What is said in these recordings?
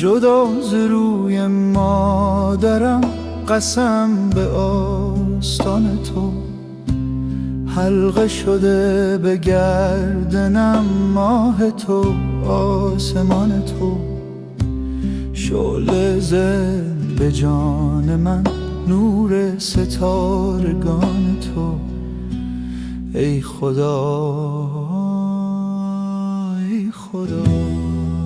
جدا ز روی مادرم قسم به آستان تو، حلقه شده به گردنم ماه تو، آسمان تو، شعله زد به جان من نور ستارگان تو. ای خدا ای خدا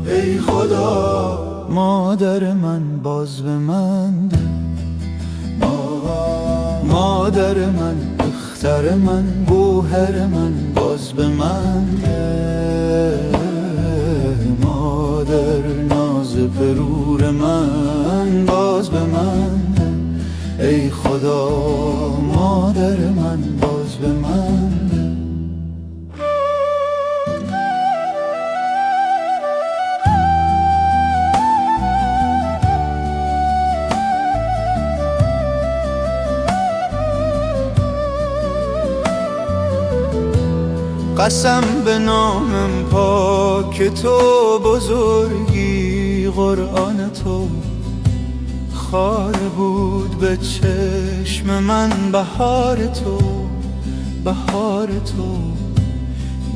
ای خدا، مادر من باز به من ده، مادر من، دختر من، گوهر من باز به من ده. مادر ناز پرور من باز به من ده. ای خدا مادر من باز به من ده. قسم به نامم پاک تو، بزرگی قرآن تو، خار بود به چشم من بهار تو، بهار تو.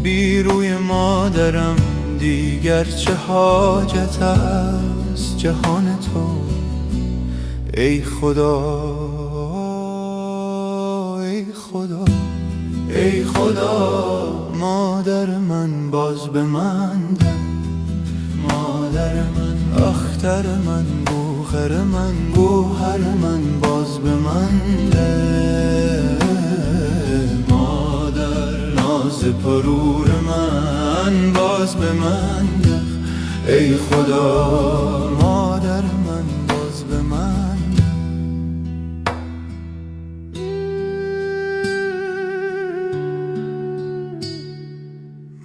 بی روی مادرم دیگر چه حاجت است جهان تو. ای خدا ای خدا ای خدا، مادر من باز به من ده. مادر من، اختر من، گوهر من، گوهر من باز به من ده. مادر ناز پرور من باز به من ده. ای خدا مادر من باز به من ده.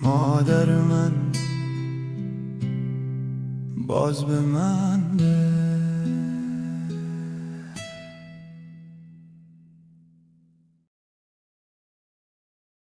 مادر من باز به من ده.